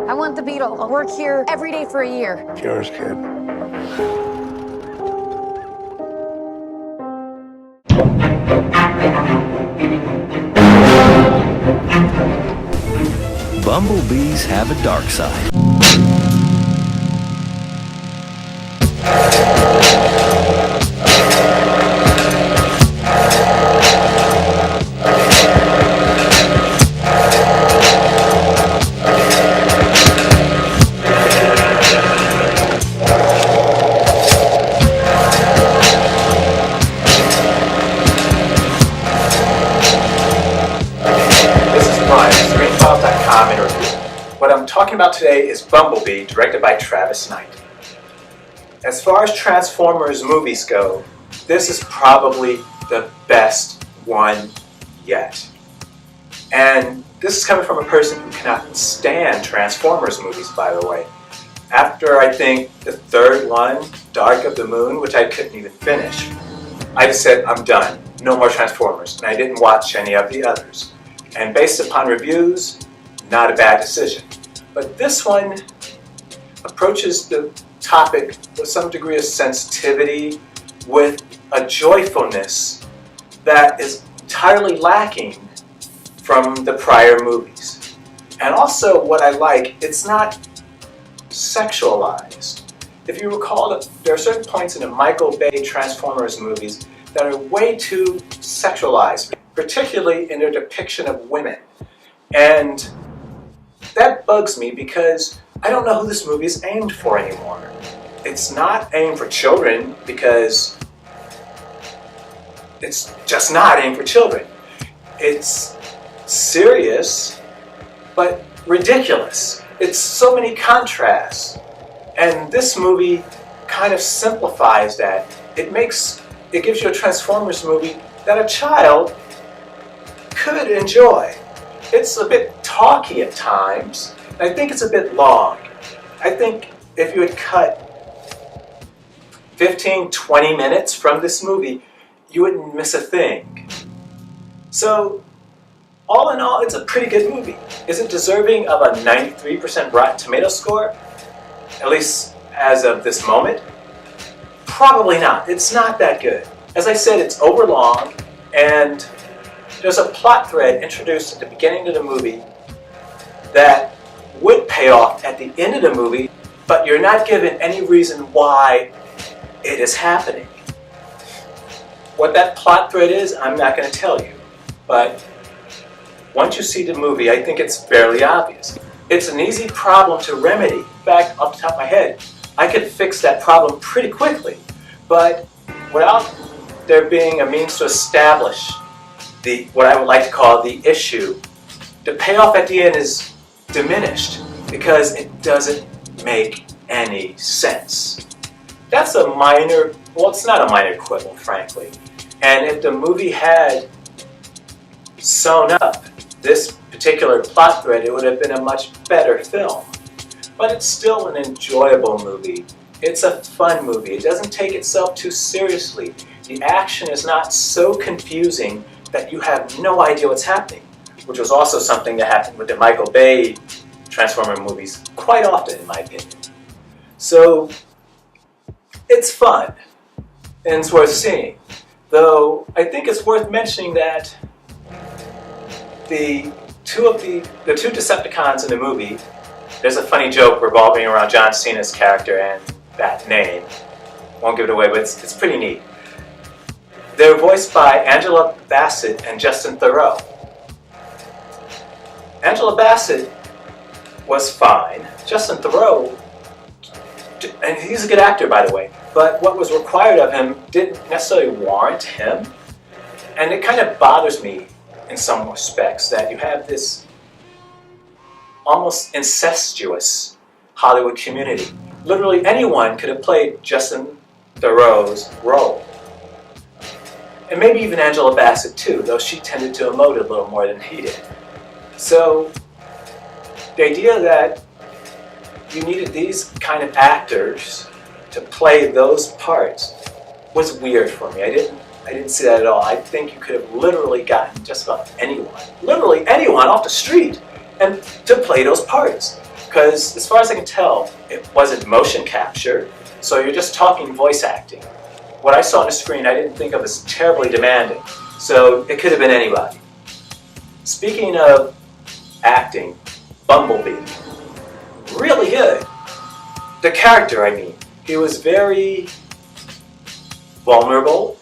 I want the Beetle. I'll work here every day for a year. Yours, kid. Bumblebees have a dark side. What I'm talking about today is Bumblebee, directed by Travis Knight. As far as Transformers movies go, this is probably the best one yet. And this is coming from a person who cannot stand Transformers movies, by the way. After, I think, the third one, Dark of the Moon, which I couldn't even finish, I just said, I'm done. No more Transformers. And I didn't watch any of the others. And based upon reviews, not a bad decision. But this one approaches the topic with some degree of sensitivity, with a joyfulness that is entirely lacking from the prior movies. And also what I like, it's not sexualized. If you recall, there are certain points in the Michael Bay Transformers movies that are way too sexualized, particularly in their depiction of women. And that bugs me because I don't know who this movie is aimed for anymore. It's not aimed for children because it's just not aimed for children. It's serious, but ridiculous. It's so many contrasts. And this movie kind of simplifies that. It gives you a Transformers movie that a child could enjoy. It's a bit talky at times. I think it's a bit long. I think if you had cut 15, 20 minutes from this movie, you wouldn't miss a thing. So, all in all, it's a pretty good movie. Is it deserving of a 93% Rotten Tomatoes score? At least as of this moment? Probably not. It's not that good. As I said, it's overlong, and there's a plot thread introduced at the beginning of the movie that would pay off at the end of the movie, but you're not given any reason why it is happening. What that plot thread is, I'm not going to tell you, but once you see the movie, I think it's fairly obvious. It's an easy problem to remedy. In fact, off the top of my head, I could fix that problem pretty quickly, but without there being a means to establish what I would like to call the issue, the payoff at the end is diminished because it doesn't make any sense. That's a minor, well, it's not a minor quibble, frankly. And if the movie had sewn up this particular plot thread, it would have been a much better film. But it's still an enjoyable movie. It's a fun movie. It doesn't take itself too seriously. The action is not so confusing that you have no idea what's happening, which was also something that happened with the Michael Bay Transformer movies quite often, in my opinion. So, it's fun, and it's worth seeing. Though, I think it's worth mentioning that the two Decepticons in the movie, there's a funny joke revolving around John Cena's character and that name. Won't give it away, but it's pretty neat. They're voiced by Angela Bassett and Justin Theroux. Angela Bassett was fine. Justin Theroux, and he's a good actor, by the way, but what was required of him didn't necessarily warrant him. And it kind of bothers me in some respects that you have this almost incestuous Hollywood community. Literally anyone could have played Justin Theroux's role. And maybe even Angela Bassett too, though she tended to emote a little more than he did. So, the idea that you needed these kind of actors to play those parts was weird for me. I didn't see that at all. I think you could have literally gotten just about anyone, literally anyone off the street, and to play those parts. because as far as I can tell, it wasn't motion capture, so you're just talking voice acting. What I saw on the screen I didn't think of as terribly demanding, so it could have been anybody. Speaking of acting, Bumblebee, really good. The character, I mean, he was very vulnerable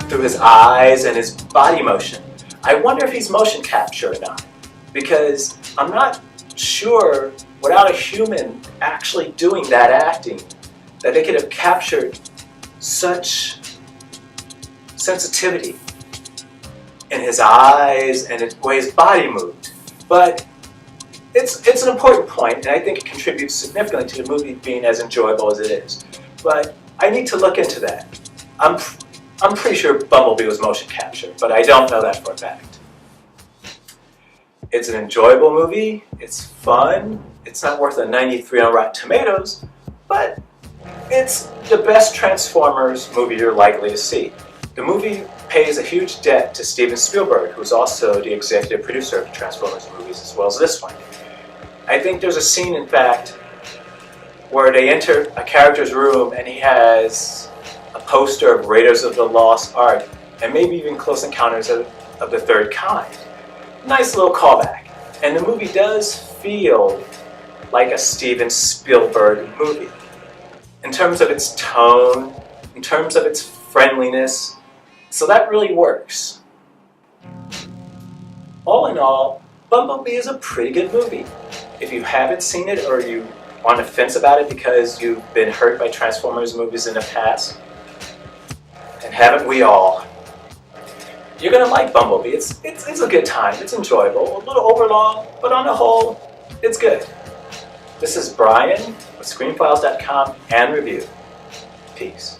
through his eyes and his body motion. I wonder if he's motion capture or not, because I'm not sure without a human actually doing that acting that they could have captured such sensitivity in his eyes and the way his body moved. But it's an important point, and I think it contributes significantly to the movie being as enjoyable as it is. But I need to look into that. I'm pretty sure Bumblebee was motion captured, but I don't know that for a fact. It's an enjoyable movie, it's fun, it's not worth a 93 on Rotten Tomatoes, but it's the best Transformers movie you're likely to see. The movie pays a huge debt to Steven Spielberg, who's also the executive producer of the Transformers movies as well as this one. I think there's a scene, in fact, where they enter a character's room and he has a poster of Raiders of the Lost Ark and maybe even Close Encounters of the Third Kind. Nice little callback. And the movie does feel like a Steven Spielberg movie. In terms of its tone, in terms of its friendliness, so that really works. All in all, Bumblebee is a pretty good movie. If you haven't seen it or you on the fence about it because you've been hurt by Transformers movies in the past, and haven't we all, you're going to like Bumblebee. It's a good time. It's enjoyable. A little overlong, but on the whole, it's good. This is Brian with ScreenFiles.com and Review. Peace.